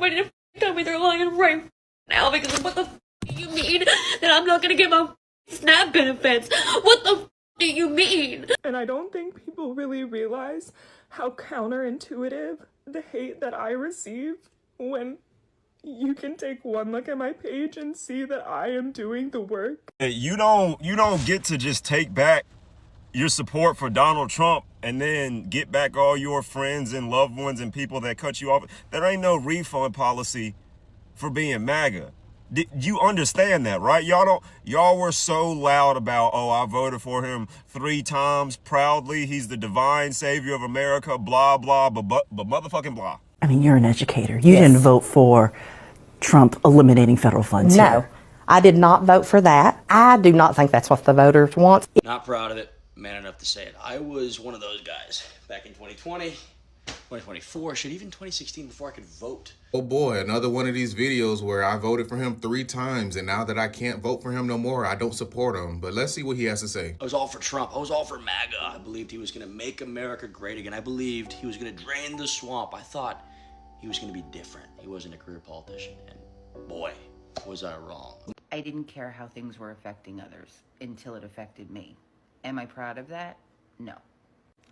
everybody to tell me they're lying right now because what the do you mean that I'm not gonna get my SNAP benefits? What the do you mean? And I don't think people really realize how counterintuitive the hate that I receive when you can take one look at my page and see that I am doing the work. You don't get to just take back your support for Donald Trump and then get back all your friends and loved ones and people that cut you off. There ain't no refund policy for being MAGA. You understand that, right? Y'all were so loud about, oh, I voted for him 3 times proudly. He's the divine savior of America, blah, blah, but motherfucking blah. I mean, you're an educator. You didn't vote for Trump eliminating federal funds. No, I did not vote for that. I do not think that's what the voters want. Not proud of it, man enough to say it. I was one of those guys back in 2020, 2024, shit, even 2016 before I could vote. Oh boy, another one of these videos where I voted for him 3 times and now that I can't vote for him no more, I don't support him. But let's see what he has to say. I was all for Trump. I was all for MAGA. I believed he was going to make America great again. I believed he was going to drain the swamp. I thought he was going to be different. He wasn't a career politician. And boy, was I wrong. I didn't care how things were affecting others until it affected me. Am I proud of that? No.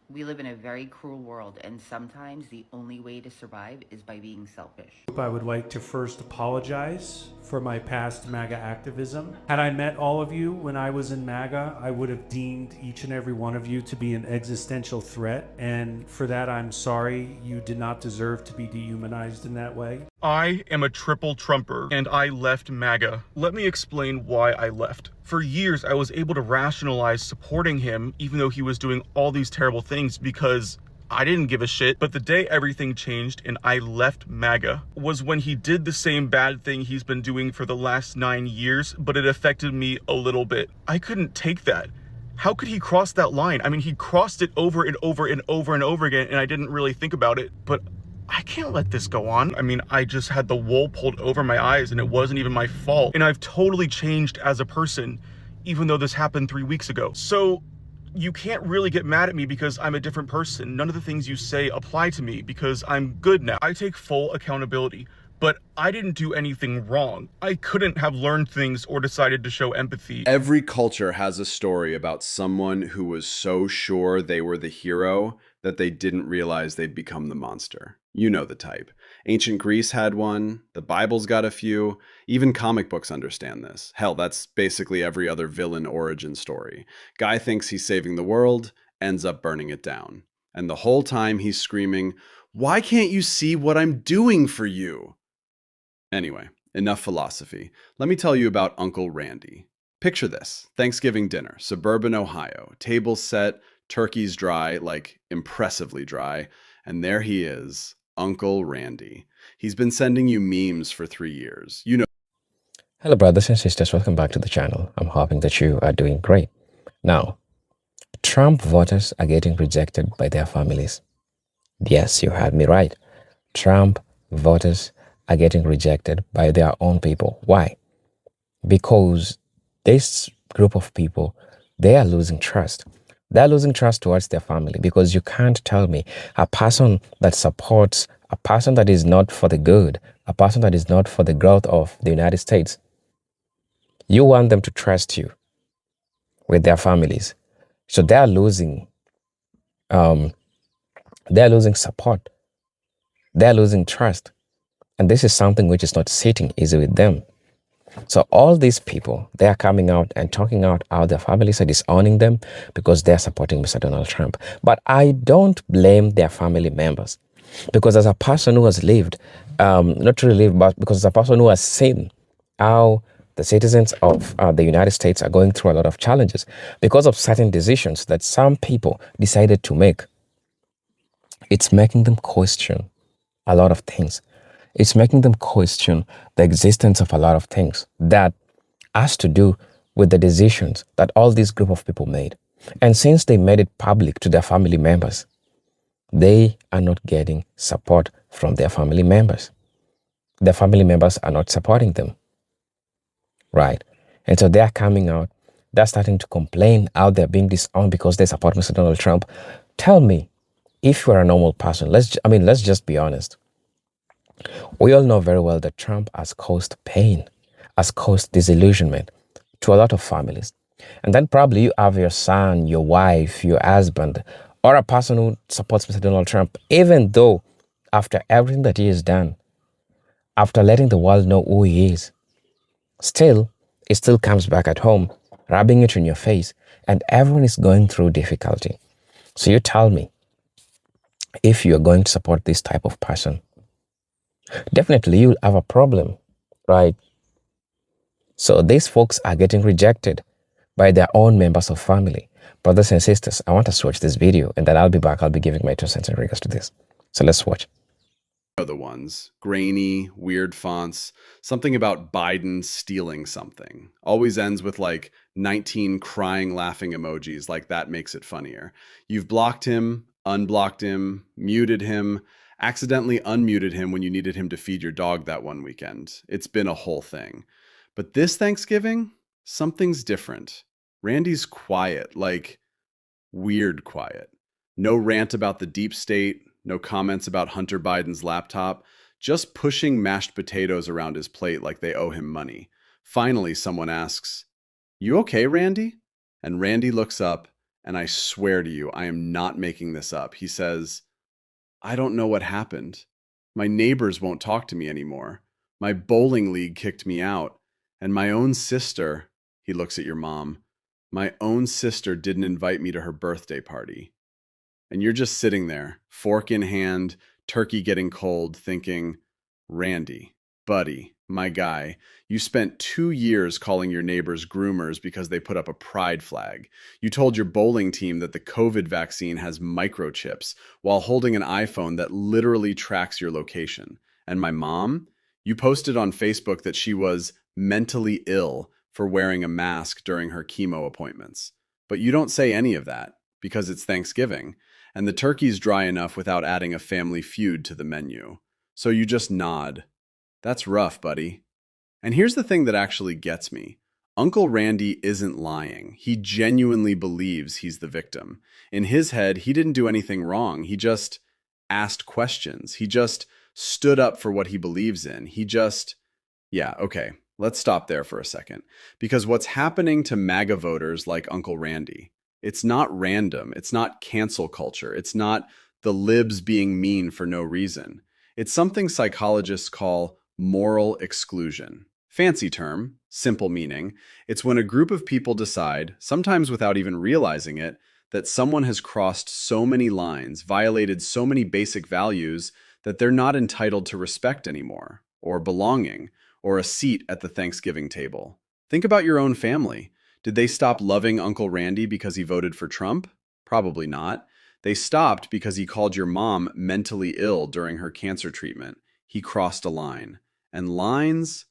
We live in a very cruel world, and sometimes the only way to survive is by being selfish. I would like to first apologize for my past MAGA activism. Had I met all of you when I was in MAGA, I would have deemed each and every one of you to be an existential threat, and for that I'm sorry. You did not deserve to be dehumanized in that way. I am a triple Trumper, and I left MAGA. Let me explain why I left. For years, I was able to rationalize supporting him, even though he was doing all these terrible things, because I didn't give a shit. But the day everything changed and I left MAGA was when he did the same bad thing he's been doing for the last 9 years, but it affected me a little bit. I couldn't take that. How could he cross that line? I mean, he crossed it over and over and over and over again, and I didn't really think about it, but I can't let this go on. I mean, I just had the wool pulled over my eyes and it wasn't even my fault. And I've totally changed as a person, even though this happened 3 weeks ago. So you can't really get mad at me because I'm a different person. None of the things you say apply to me because I'm good now. I take full accountability, but I didn't do anything wrong. I couldn't have learned things or decided to show empathy. Every culture has a story about someone who was so sure they were the hero that they didn't realize they'd become the monster. You know the type. Ancient Greece had one, the Bible's got a few, even comic books understand this. Hell, that's basically every other villain origin story. Guy thinks he's saving the world, ends up burning it down. And the whole time he's screaming, "Why can't you see what I'm doing for you?" Anyway, enough philosophy. Let me tell you about Uncle Randy. Picture this, Thanksgiving dinner, suburban Ohio, tables set, turkey's dry, like impressively dry, and there he is, Uncle Randy. He's been sending you memes for 3 years. You know. Hello brothers and sisters, welcome back to the channel. I'm hoping that you are doing great. Now, Trump voters are getting rejected by their families. Yes, you heard me right. Trump voters are getting rejected by their own people. Why? Because this group of people, they are losing trust. They're losing trust towards their family, because you can't tell me a person that supports a person that is not for the good, a person that is not for the growth of the United States. You want them to trust you with their families. So they're losing support. They're losing trust. And this is something which is not sitting easy with them. So all these people, they are coming out and talking out how their families are disowning them because they're supporting Mr. Donald Trump. But I don't blame their family members, because as a person who has lived, not really lived, but because as a person who has seen how the citizens of the United States are going through a lot of challenges because of certain decisions that some people decided to make, it's making them question a lot of things. It's making them question the existence of a lot of things that has to do with the decisions that all this group of people made. And since they made it public to their family members, they are not getting support from their family members. Their family members are not supporting them. Right? And so they are coming out, they're starting to complain how they're being disowned because they support Mr. Donald Trump. Tell me, if you're a normal person, let's just be honest. We all know very well that Trump has caused pain, has caused disillusionment to a lot of families. And then probably you have your son, your wife, your husband, or a person who supports Mr. Donald Trump, even though after everything that he has done, after letting the world know who he is, still, it still comes back at home, rubbing it in your face, and everyone is going through difficulty. So you tell me, if you're going to support this type of person, definitely you'll have a problem, right? So these folks are getting rejected by their own members of family. Brothers and sisters, I want us to watch this video, and then I'll be back. I'll be giving my 2 cents in regards to this. So let's watch. Other ones, grainy, weird fonts, something about Biden stealing something. Always ends with like 19 crying, laughing emojis, like that makes it funnier. You've blocked him, unblocked him, muted him, accidentally unmuted him when you needed him to feed your dog that one weekend. It's been a whole thing. But this Thanksgiving, something's different. Randy's quiet, like weird quiet. No rant about the deep state, no comments about Hunter Biden's laptop, just pushing mashed potatoes around his plate like they owe him money. Finally, someone asks, "You okay, Randy?" And Randy looks up, and I swear to you, I am not making this up. He says, "I don't know what happened. My neighbors won't talk to me anymore. My bowling league kicked me out. And my own sister," he looks at your mom, "my own sister didn't invite me to her birthday party." And you're just sitting there, fork in hand, turkey getting cold, thinking, Randy, buddy, my guy, you spent 2 years calling your neighbors groomers because they put up a pride flag. You told your bowling team that the COVID vaccine has microchips while holding an iPhone that literally tracks your location. And my mom, you posted on Facebook that she was mentally ill for wearing a mask during her chemo appointments. But you don't say any of that because it's Thanksgiving. And the turkey's dry enough without adding a family feud to the menu. So you just nod. That's rough, buddy. And here's the thing that actually gets me. Uncle Randy isn't lying. He genuinely believes he's the victim. In his head, he didn't do anything wrong. He just asked questions. He just stood up for what he believes in. Yeah, okay, let's stop there for a second. Because what's happening to MAGA voters like Uncle Randy, it's not random. It's not cancel culture. It's not the libs being mean for no reason. It's something psychologists call moral exclusion. Fancy term, simple meaning. It's when a group of people decide, sometimes without even realizing it, that someone has crossed so many lines, violated so many basic values that they're not entitled to respect anymore, or belonging, or a seat at the Thanksgiving table. Think about your own family. Did they stop loving Uncle Randy because he voted for Trump? Probably not. They stopped because he called your mom mentally ill during her cancer treatment. He crossed a line. And lines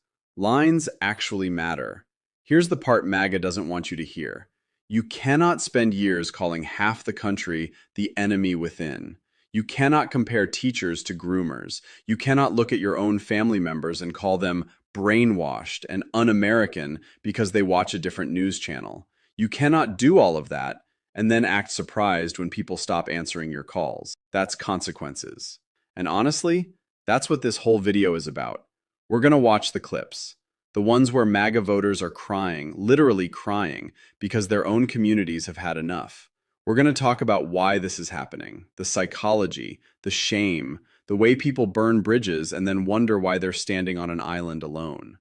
actually matter. Here's the part MAGA doesn't want you to hear. You cannot spend years calling half the country the enemy within. You cannot compare teachers to groomers. You cannot look at your own family members and call them brainwashed and un-American because they watch a different news channel. You cannot do all of that and then act surprised when people stop answering your calls. That's consequences. And honestly, that's what this whole video is about. We're going to watch the clips. The ones where MAGA voters are crying, literally crying, because their own communities have had enough. We're going to talk about why this is happening, the psychology, the shame, the way people burn bridges and then wonder why they're standing on an island alone.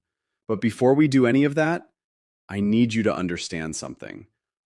But before we do any of that, I need you to understand something.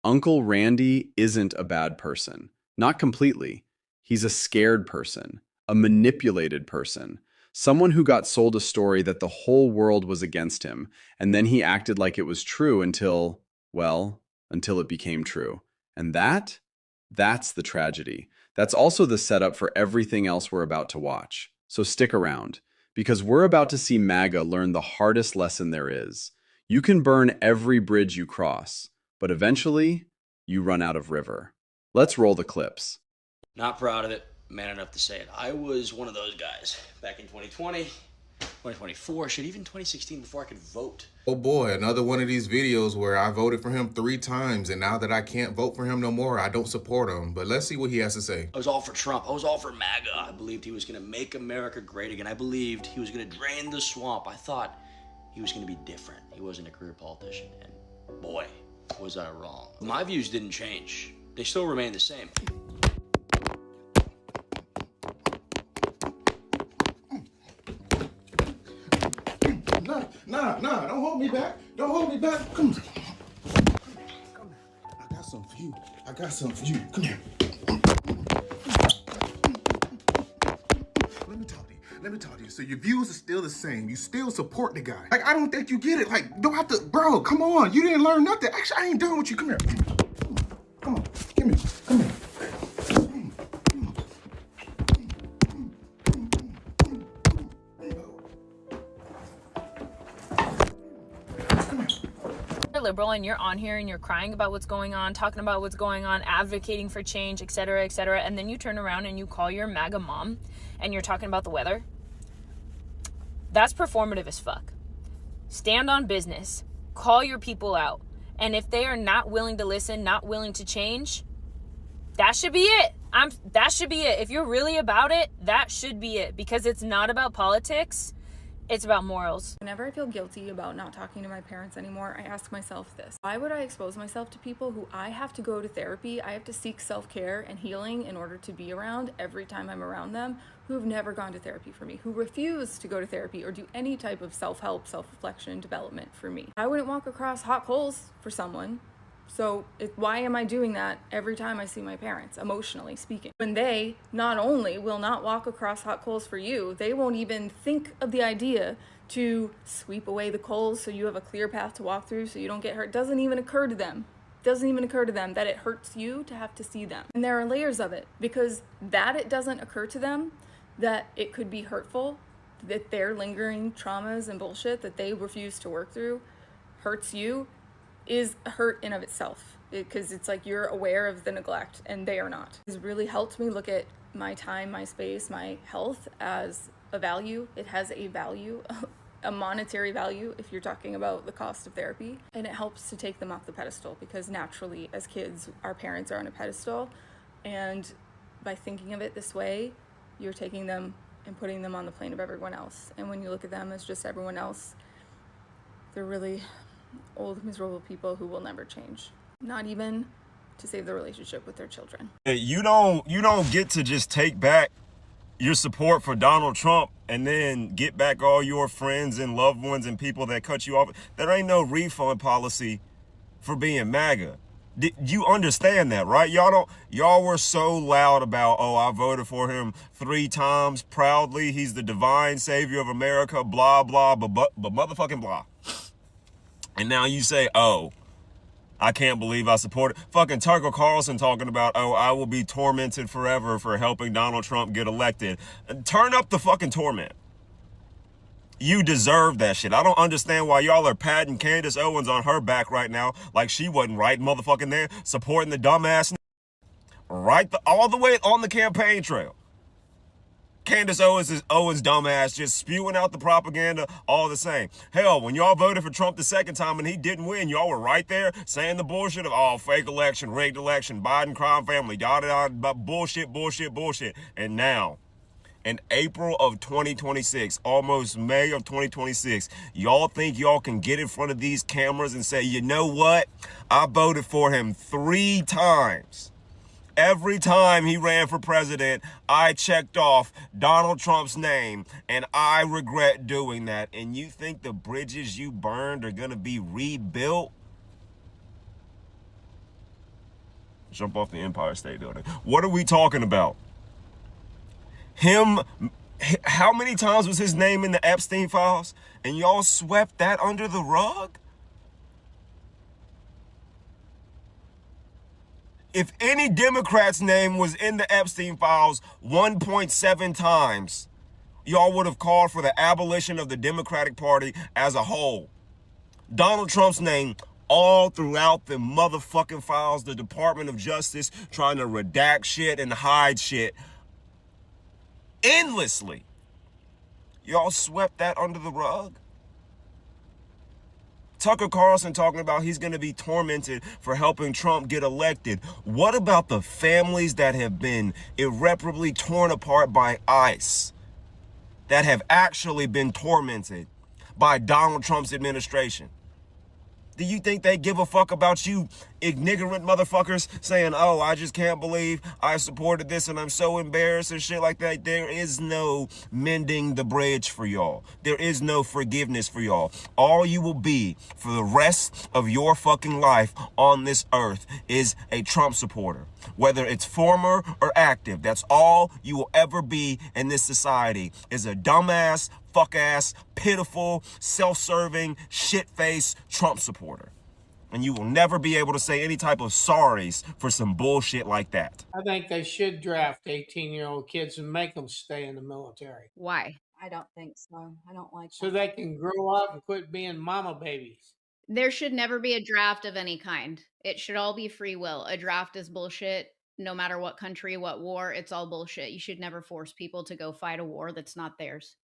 Uncle Randy isn't a bad person. Not completely. He's a scared person, a manipulated person, someone who got sold a story that the whole world was against him, and then he acted like it was true until it became true. And that's the tragedy. That's also the setup for everything else we're about to watch. So stick around, because we're about to see MAGA learn the hardest lesson there is. You can burn every bridge you cross, but eventually, you run out of river. Let's roll the clips. Not proud of it, man enough to say it. I was one of those guys back in 2020. 2024, shit, even 2016 before I could vote. Oh boy, another one of these videos where I voted for him 3 times, and now that I can't vote for him no more, I don't support him. But let's see what he has to say. I was all for Trump. I was all for MAGA. I believed he was going to make America great again. I believed he was going to drain the swamp. I thought he was going to be different. He wasn't a career politician. And boy, was I wrong. My views didn't change. They still remain the same. Nah, don't hold me back. Don't hold me back. Come here. I got something for you. Come here. Let me talk to you. So your views are still the same. You still support the guy. Like, I don't think you get it. Like, don't have to, bro, come on. You didn't learn nothing. Actually, I ain't done with you. Come here. Come on. Come here. Liberal and you're on here and you're crying about what's going on, talking about what's going on, advocating for change, etc., and then you turn around and you call your MAGA mom and you're talking about the weather. That's performative as fuck. Stand on business. Call your people out. And if they are not willing to listen, not willing to change, that should be it. That should be it. If you're really about it, that should be it. Because it's not about politics. It's about morals. Whenever I feel guilty about not talking to my parents anymore, I ask myself this. Why would I expose myself to people who I have to go to therapy, I have to seek self-care and healing in order to be around every time I'm around them, who have never gone to therapy for me, who refuse to go to therapy or do any type of self-help, self-reflection, development for me? I wouldn't walk across hot coals for someone. So why am I doing that every time I see my parents, emotionally speaking? When they not only will not walk across hot coals for you, they won't even think of the idea to sweep away the coals so you have a clear path to walk through so you don't get hurt. Doesn't even occur to them. Doesn't even occur to them that it hurts you to have to see them. And there are layers of it, because that it doesn't occur to them that it could be hurtful, that their lingering traumas and bullshit that they refuse to work through hurts you, is a hurt in of itself, because it's like you're aware of the neglect and they are not. It's really helped me look at my time, my space, my health as a value. It has a value, a monetary value if you're talking about the cost of therapy, and it helps to take them off the pedestal, because naturally as kids our parents are on a pedestal, and by thinking of it this way you're taking them and putting them on the plane of everyone else. And when you look at them as just everyone else, they're really old, miserable people who will never change, not even to save the relationship with their children. You don't get to just take back your support for Donald Trump and then get back all your friends and loved ones and people that cut you off. There ain't no refund policy for being MAGA. You understand that, right? Y'all were so loud about, oh, I voted for him 3 times proudly. He's the divine savior of America, blah, blah, but motherfucking blah. And now you say, oh, I can't believe I support it. Fucking Tucker Carlson talking about, oh, I will be tormented forever for helping Donald Trump get elected. Turn up the fucking torment. You deserve that shit. I don't understand why y'all are patting Candace Owens on her back right now like she wasn't right motherfucking there supporting the dumbass right all the way on the campaign trail. Candace Owens' dumbass just spewing out the propaganda all the same. Hell, when y'all voted for Trump the second time and he didn't win, y'all were right there saying the bullshit of, oh, fake election, rigged election, Biden crime family, bullshit. And now, in April of 2026, almost May of 2026, y'all think y'all can get in front of these cameras and say, you know what? I voted for him 3 times. Every time he ran for president, I checked off Donald Trump's name, and I regret doing that. And you think the bridges you burned are going to be rebuilt? Jump off the Empire State Building. What are we talking about? How many times was his name in the Epstein files? And y'all swept that under the rug? If any Democrat's name was in the Epstein files 1.7 times, y'all would have called for the abolition of the Democratic Party as a whole. Donald Trump's name all throughout the motherfucking files, the Department of Justice trying to redact shit and hide shit endlessly. Y'all swept that under the rug. Tucker Carlson talking about he's going to be tormented for helping Trump get elected. What about the families that have been irreparably torn apart by ICE, that have actually been tormented by Donald Trump's administration? Do you think they give a fuck about you ignorant motherfuckers saying, oh, I just can't believe I supported this and I'm so embarrassed and shit like that? There is no mending the bridge for y'all. There is no forgiveness for y'all. All you will be for the rest of your fucking life on this earth is a Trump supporter. Whether it's former or active, that's all you will ever be in this society, is a dumbass, fuck-ass, pitiful, self-serving, shit-faced Trump supporter. And you will never be able to say any type of sorries for some bullshit like that. I think they should draft 18-year-old kids and make them stay in the military. Why? I don't think so. I don't like So they can grow up and quit being mama babies. There should never be a draft of any kind. It should all be free will. A draft is bullshit. No matter what country, what war, it's all bullshit. You should never force people to go fight a war that's not theirs.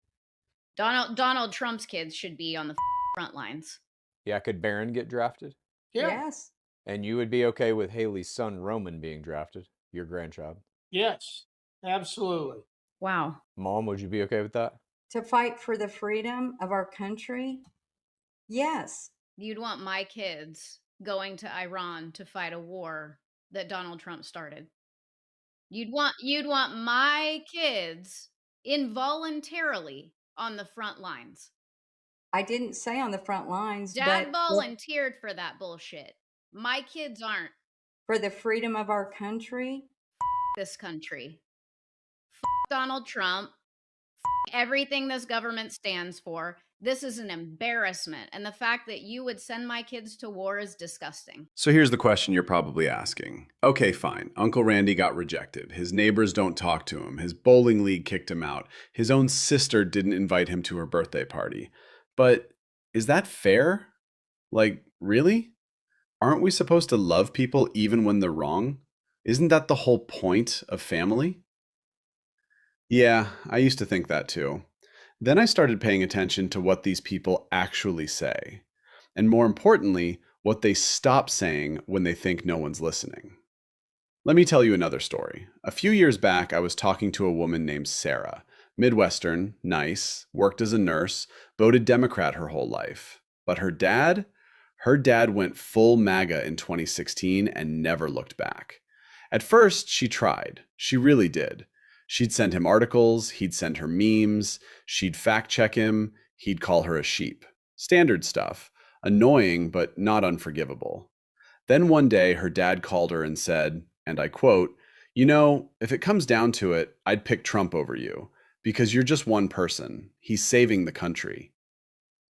Donald Trump's kids should be on the front lines. Yeah, could Barron get drafted? Yeah. Yes. And you would be okay with Haley's son Roman being drafted, your grandchild? Yes, absolutely. Wow. Mom, would you be okay with that? To fight for the freedom of our country? Yes. You'd want my kids going to Iran to fight a war that Donald Trump started. You'd want my kids involuntarily on the front lines. I didn't say on the front lines, Dad but volunteered for that bullshit. My kids aren't. for the freedom of our country? This country. Donald Trump. Everything this government stands for. This is an embarrassment. And the fact that you would send my kids to war is disgusting. So here's the question you're probably asking. Okay, fine. Uncle Randy got rejected. His neighbors don't talk to him. His bowling league kicked him out. His own sister didn't invite him to her birthday party. But is that fair? Like, really? Aren't we supposed to love people even when they're wrong? Isn't that the whole point of family? Yeah, I used to think that too. Then I started paying attention to what these people actually say. And more importantly, what they stop saying when they think no one's listening. Let me tell you another story. A few years back, I was talking to a woman named Sarah. Midwestern, nice, worked as a nurse, voted Democrat her whole life. But her dad went full MAGA in 2016 and never looked back. At first, she tried. She really did. She'd send him articles, he'd send her memes, she'd fact check him, he'd call her a sheep. Standard stuff. Annoying, but not unforgivable. Then one day, her dad called her and said, and I quote, "You know, if it comes down to it, I'd pick Trump over you, because you're just one person. He's saving the country."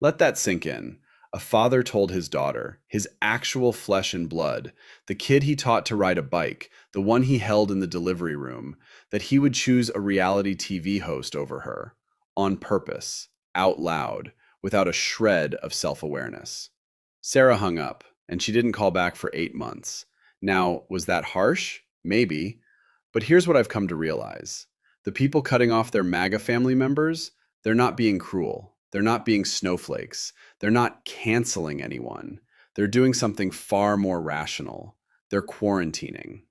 Let that sink in. A father told his daughter, his actual flesh and blood, the kid he taught to ride a bike, the one he held in the delivery room, that he would choose a reality TV host over her, on purpose, out loud, without a shred of self-awareness. Sarah hung up, and she didn't call back for 8 months. Now, was that harsh? Maybe. But here's what I've come to realize. The people cutting off their MAGA family members, they're not being cruel. They're not being snowflakes. They're not canceling anyone. They're doing something far more rational. They're quarantining.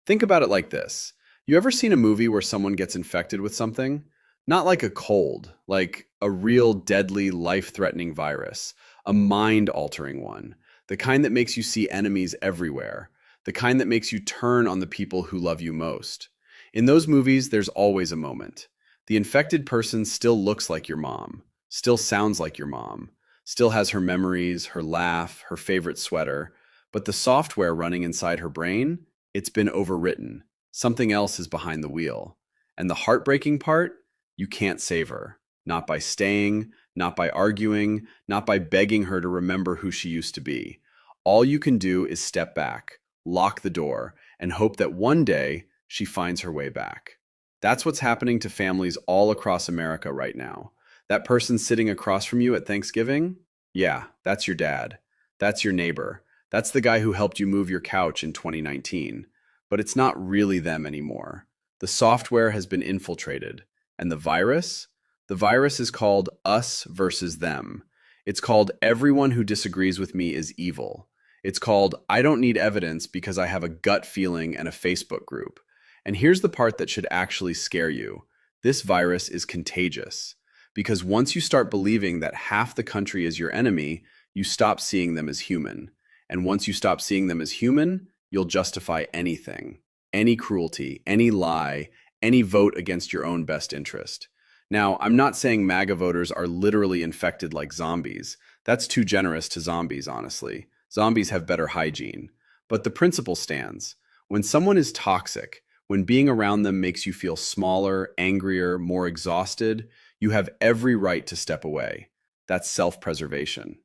Think about it like this. You ever seen a movie where someone gets infected with something? Not like a cold, like a real deadly, life-threatening virus, a mind-altering one, the kind that makes you see enemies everywhere, the kind that makes you turn on the people who love you most. In those movies, there's always a moment. The infected person still looks like your mom, still sounds like your mom, still has her memories, her laugh, her favorite sweater, but the software running inside her brain, it's been overwritten. Something else is behind the wheel. And the heartbreaking part, you can't save her. Not by staying, not by arguing, not by begging her to remember who she used to be. All you can do is step back, lock the door, and hope that one day she finds her way back. That's what's happening to families all across America right now. That person sitting across from you at Thanksgiving? Yeah, that's your dad. That's your neighbor. That's the guy who helped you move your couch in 2019. But it's not really them anymore. The software has been infiltrated. And the virus? The virus is called us versus them. It's called everyone who disagrees with me is evil. It's called I don't need evidence because I have a gut feeling and a Facebook group. And here's the part that should actually scare you. This virus is contagious. Because once you start believing that half the country is your enemy, you stop seeing them as human. And once you stop seeing them as human, you'll justify anything, any cruelty, any lie, any vote against your own best interest. Now, I'm not saying MAGA voters are literally infected like zombies. That's too generous to zombies, honestly. Zombies have better hygiene. But the principle stands. When someone is toxic, when being around them makes you feel smaller, angrier, more exhausted, you have every right to step away. That's self-preservation.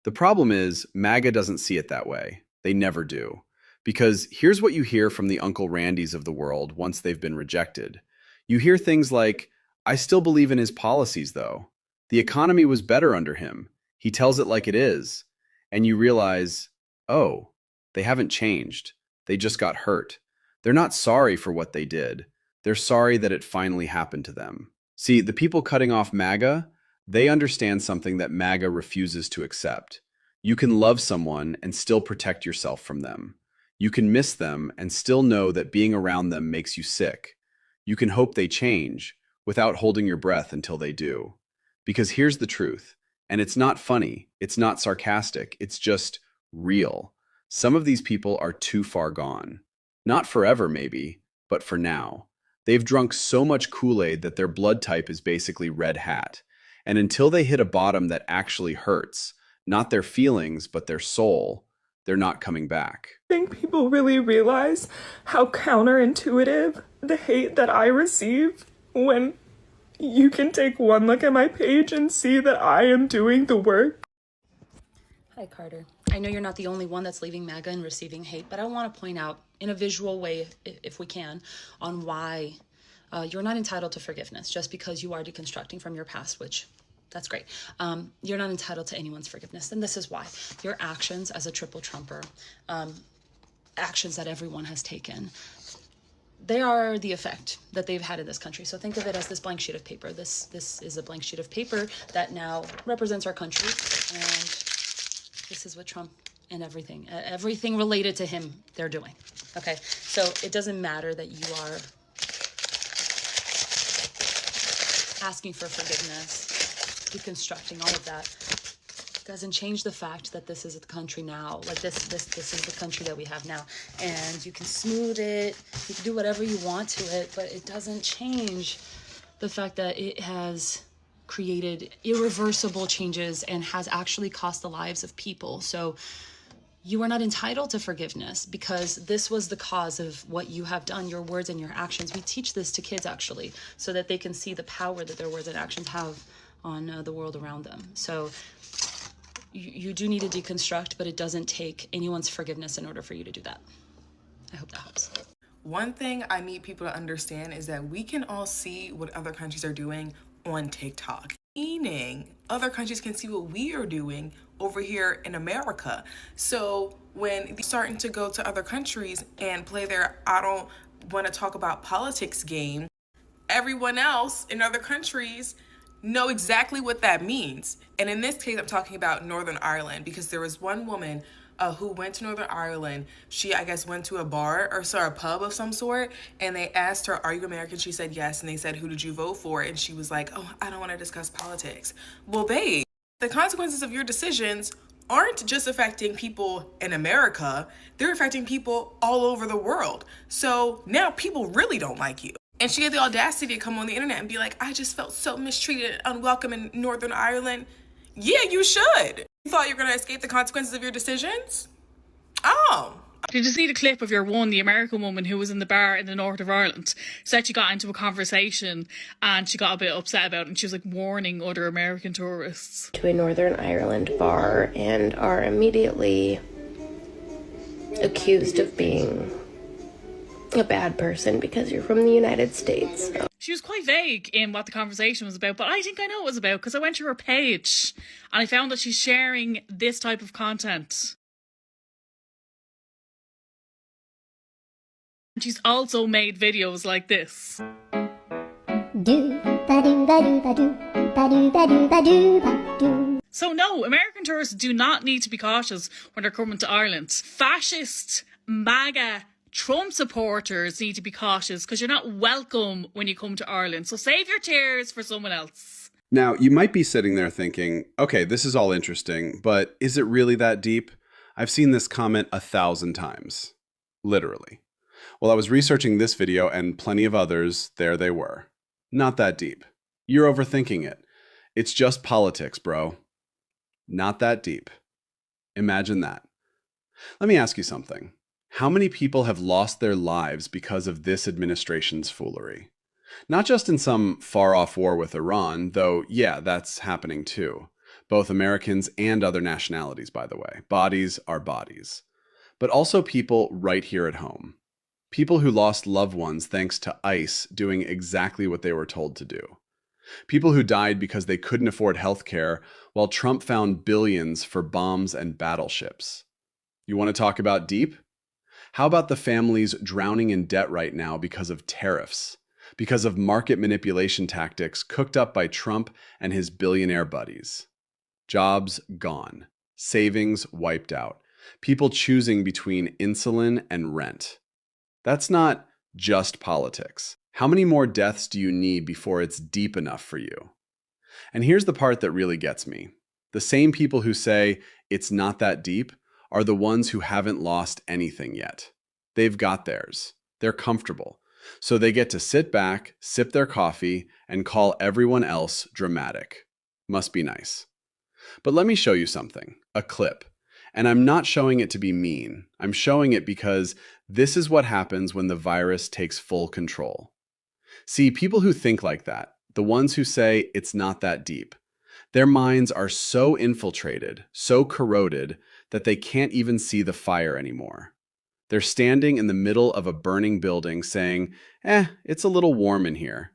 The problem is, MAGA doesn't see it that way. They never do. Because here's what you hear from the Uncle Randys of the world once they've been rejected. You hear things like, I still believe in his policies, though. The economy was better under him. He tells it like it is. And you realize, oh, they haven't changed. They just got hurt. They're not sorry for what they did. They're sorry that it finally happened to them. See, the people cutting off MAGA, they understand something that MAGA refuses to accept. You can love someone and still protect yourself from them. You can miss them and still know that being around them makes you sick. You can hope they change without holding your breath until they do. Because here's the truth, and it's not funny, it's not sarcastic, it's just real. Some of these people are too far gone. Not forever, maybe, but for now. They've drunk so much Kool-Aid that their blood type is basically red hat. And until they hit a bottom that actually hurts, not their feelings, but their soul, they're not coming back. I think people really realize how counterintuitive the hate that I receive when you can take one look at my page and see that I am doing the work. Hi, Carter. I know you're not the only one that's leaving MAGA and receiving hate, but I want to point out in a visual way, if we can, on why you're not entitled to forgiveness just because you are deconstructing from your past, which that's great. You're not entitled to anyone's forgiveness, and this is why. Your actions as a triple Trumper, actions that everyone has taken, they are the effect that they've had in this country. So think of it as this blank sheet of paper. This is a blank sheet of paper that now represents our country, and this is what Trump and everything related to him they're doing. Okay, so it doesn't matter that you are asking for forgiveness, deconstructing, all of that doesn't change the fact that this is the country now. Like this is the country that we have now, and you can smooth it, you can do whatever you want to it, but it doesn't change the fact that it has created irreversible changes and has actually cost the lives of people. So you are not entitled to forgiveness because this was the cause of what you have done, your words and your actions. We teach this to kids actually, so that they can see the power that their words and actions have on the world around them. So you do need to deconstruct, but it doesn't take anyone's forgiveness in order for you to do that. I hope that helps. One thing I need people to understand is that we can all see what other countries are doing on TikTok. Meaning, other countries can see what we are doing over here in America. So when they're starting to go to other countries and play their I don't want to talk about politics game, everyone else in other countries know exactly what that means. And in this case, I'm talking about Northern Ireland, because there was one woman who went to Northern Ireland. She, I guess, went to a bar or a pub of some sort, and they asked her, are you American? She said yes, and they said, who did you vote for? And she was like, oh, I don't want to discuss politics. Well, babe, the consequences of your decisions aren't just affecting people in America, they're affecting people all over the world. So now people really don't like you. And she had the audacity to come on the internet and be like, I just felt so mistreated and unwelcome in Northern Ireland. Yeah, you should. You thought you were going to escape the consequences of your decisions? Oh. Did you see the clip of the American woman who was in the bar in the north of Ireland? Said she got into a conversation and she got a bit upset about it, and she was like warning other American tourists. To a Northern Ireland bar and are immediately accused of being a bad person because you're from the United States. She was quite vague in what the conversation was about, but I think I know what it was about because I went to her page and I found that she's sharing this type of content. She's also made videos like this. Do ba ding So no, American tourists do not need to be cautious when they're coming to Ireland. Fascist, MAGA, Trump supporters need to be cautious because you're not welcome when you come to Ireland. So save your tears for someone else. Now, you might be sitting there thinking, okay, this is all interesting, but is it really that deep? I've seen this comment 1,000 times. Literally. While I was researching this video and plenty of others, there they were. Not that deep. You're overthinking it. It's just politics, bro. Not that deep. Imagine that. Let me ask you something. How many people have lost their lives because of this administration's foolery? Not just in some far-off war with Iran, though, yeah, that's happening too. Both Americans and other nationalities, by the way. Bodies are bodies. But also people right here at home. People who lost loved ones thanks to ICE doing exactly what they were told to do. People who died because they couldn't afford health care while Trump found billions for bombs and battleships. You want to talk about deep? How about the families drowning in debt right now because of tariffs? Because of market manipulation tactics cooked up by Trump and his billionaire buddies. Jobs gone. Savings wiped out. People choosing between insulin and rent. That's not just politics. How many more deaths do you need before it's deep enough for you? And here's the part that really gets me. The same people who say it's not that deep are the ones who haven't lost anything yet. They've got theirs. They're comfortable. So they get to sit back, sip their coffee, and call everyone else dramatic. Must be nice. But let me show you something, a clip. And I'm not showing it to be mean. I'm showing it because this is what happens when the virus takes full control. See, people who think like that, the ones who say it's not that deep, their minds are so infiltrated, so corroded, that they can't even see the fire anymore. They're standing in the middle of a burning building saying, it's a little warm in here.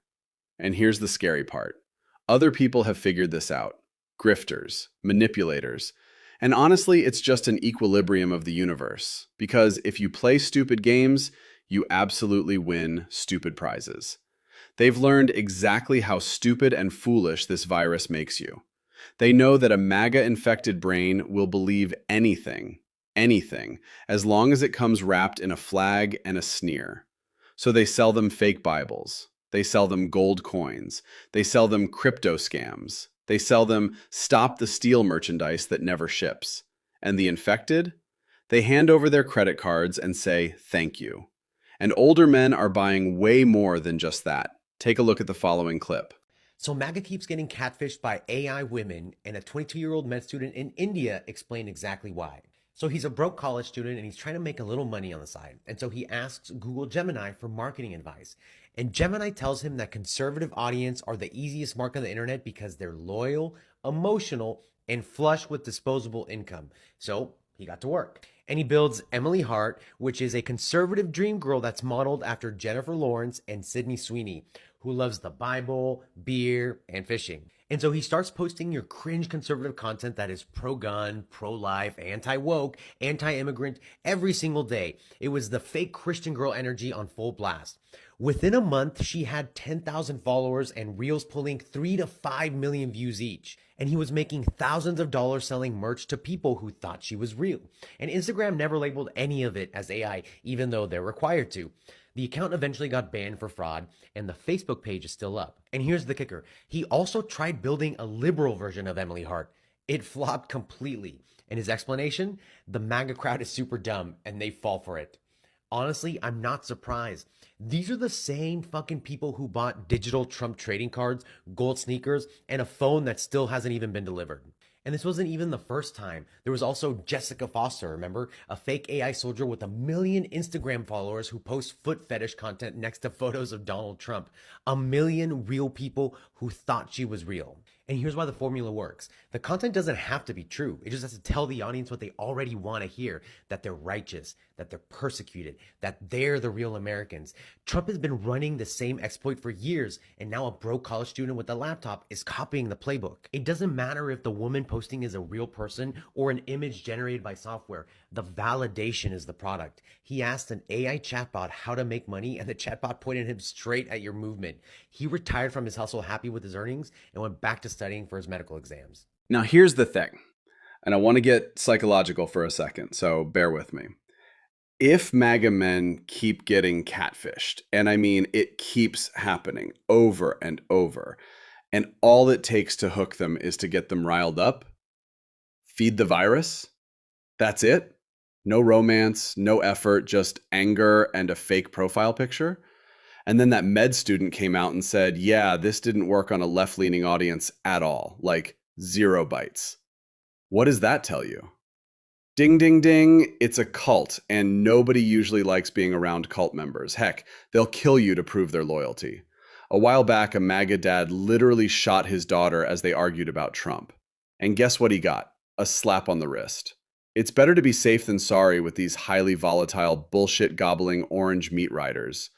And here's the scary part. Other people have figured this out. Grifters, manipulators. And honestly, it's just an equilibrium of the universe. Because if you play stupid games, you absolutely win stupid prizes. They've learned exactly how stupid and foolish this virus makes you. They know that a MAGA-infected brain will believe anything, as long as it comes wrapped in a flag and a sneer. So they sell them fake Bibles. They sell them gold coins. They sell them crypto scams. They sell them stop the steal merchandise that never ships. And the infected? They hand over their credit cards and say, thank you. And older men are buying way more than just that. Take a look at the following clip. So MAGA keeps getting catfished by AI women, and a 22-year-old med student in India explained exactly why. So he's a broke college student and he's trying to make a little money on the side. And so he asks Google Gemini for marketing advice. And Gemini tells him that conservative audience are the easiest mark on the internet because they're loyal, emotional, and flush with disposable income. So he got to work. And he builds Emily Hart, which is a conservative dream girl that's modeled after Jennifer Lawrence and Sydney Sweeney, who loves the Bible, beer, and fishing. And so he starts posting your cringe conservative content that is pro-gun, pro-life, anti-woke, anti-immigrant every single day. It was the fake Christian girl energy on full blast. Within a month, she had 10,000 followers and reels pulling 3 to 5 million views each. And he was making thousands of dollars selling merch to people who thought she was real. And Instagram never labeled any of it as AI, even though they're required to. The account eventually got banned for fraud, and the Facebook page is still up. And here's the kicker. He also tried building a liberal version of Emily Hart. It flopped completely. And his explanation? The MAGA crowd is super dumb, and they fall for it. Honestly, I'm not surprised. These are the same fucking people who bought digital Trump trading cards, gold sneakers, and a phone that still hasn't even been delivered. And this wasn't even the first time. There was also Jessica Foster, remember? A fake AI soldier with 1 million Instagram followers who posts foot fetish content next to photos of Donald Trump. 1 million real people who thought she was real. And here's why the formula works. The content doesn't have to be true. It just has to tell the audience what they already want to hear, that they're righteous, that they're persecuted, that they're the real Americans. Trump has been running the same exploit for years, and now a broke college student with a laptop is copying the playbook. It doesn't matter if the woman posting is a real person or an image generated by software. The validation is the product. He asked an AI chatbot how to make money, and the chatbot pointed him straight at your movement. He retired from his hustle happy with his earnings and went back to studying for his medical exams. Now, here's the thing, and I want to get psychological for a second, so bear with me. If MAGA men keep getting catfished, and I mean it keeps happening over and over, and all it takes to hook them is to get them riled up, feed the virus, that's it? No romance, no effort, just anger and a fake profile picture? And then that med student came out and said, yeah, this didn't work on a left-leaning audience at all, like 0 bites. What does that tell you? Ding, ding, ding, it's a cult, and nobody usually likes being around cult members. Heck, they'll kill you to prove their loyalty. A while back, a MAGA dad literally shot his daughter as they argued about Trump. And guess what he got? A slap on the wrist. It's better to be safe than sorry with these highly volatile, bullshit-gobbling orange meat riders.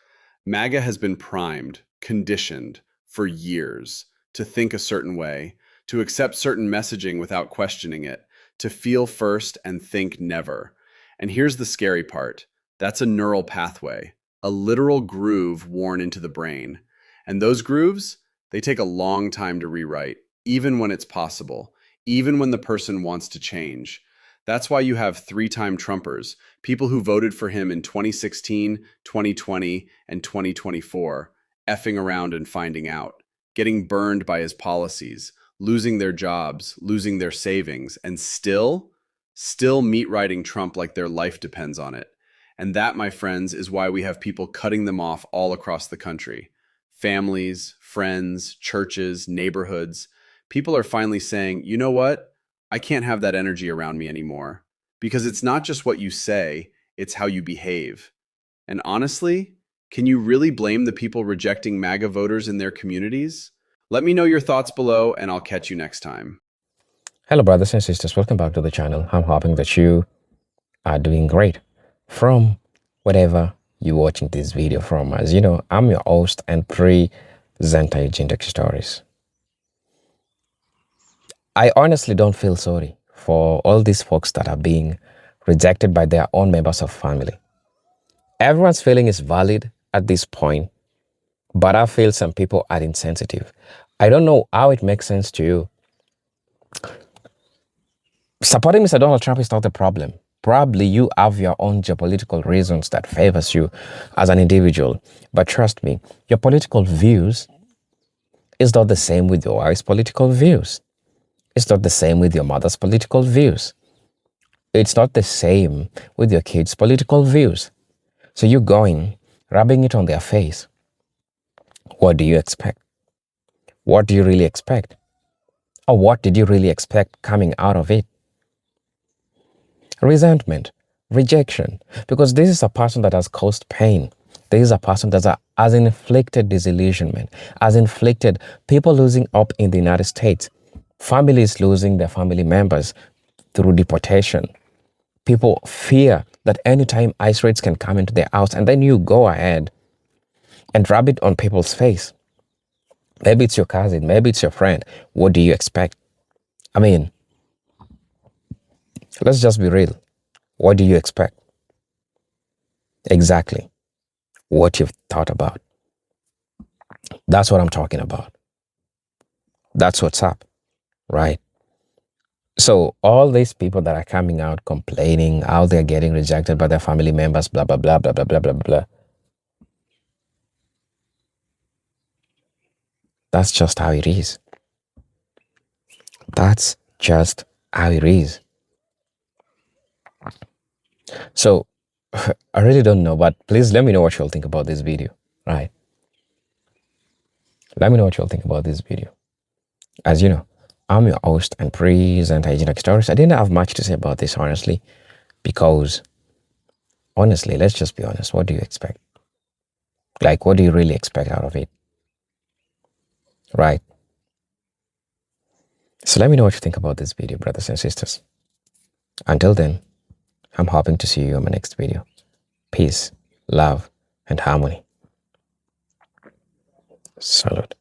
MAGA has been primed, conditioned for years to think a certain way, to accept certain messaging without questioning it, to feel first and think never. And here's the scary part. That's a neural pathway, a literal groove worn into the brain. And those grooves, they take a long time to rewrite, even when it's possible, even when the person wants to change. That's why you have 3-time Trumpers, people who voted for him in 2016, 2020, and 2024, effing around and finding out, getting burned by his policies, losing their jobs, losing their savings, and still meat riding Trump like their life depends on it. And that, my friends, is why we have people cutting them off all across the country. Families, friends, churches, neighborhoods. People are finally saying, you know what? I can't have that energy around me anymore. Because it's not just what you say, it's how you behave. And honestly, can you really blame the people rejecting MAGA voters in their communities? Let me know your thoughts below, and I'll catch you next time. Hello, brothers and sisters. Welcome back to the channel. I'm hoping that you are doing great from whatever you're watching this video from. As you know, I'm your host and presenter, Agent Stories. I honestly don't feel sorry for all these folks that are being rejected by their own members of family. Everyone's feeling is valid at this point, but I feel some people are insensitive. I don't know how it makes sense to you. Supporting Mr. Donald Trump is not the problem. Probably you have your own geopolitical reasons that favors you as an individual. But trust me, your political views is not the same with your wife's political views. It's not the same with your mother's political views. It's not the same with your kids' political views. So you're going, rubbing it on their face. What do you expect? What do you really expect? Or what did you really expect coming out of it? Resentment, rejection, because this is a person that has caused pain. This is a person that has inflicted disillusionment, has inflicted people losing up in the United States, families losing their family members through deportation. People fear that anytime ICE raids can come into their house, and then you go ahead and rub it on people's face. Maybe it's your cousin, maybe it's your friend. What do you expect? I mean, let's just be real. What do you expect? Exactly what you've thought about. That's what I'm talking about. That's what's up, right? So all these people that are coming out complaining how they're getting rejected by their family members, blah, blah, blah, blah, blah, blah, blah, blah. That's just how it is. That's just how it is. So I really don't know, but please let me know what you'll think about this video, right? Let me know what you'll think about this video. As you know, I'm your host and presenter, Agent Stories. I didn't have much to say about this, honestly, because honestly, let's just be honest. What do you expect? Like, what do you really expect out of it? Right? So let me know what you think about this video, brothers and sisters. Until then, I'm hoping to see you on my next video. Peace, love, and harmony. Salute.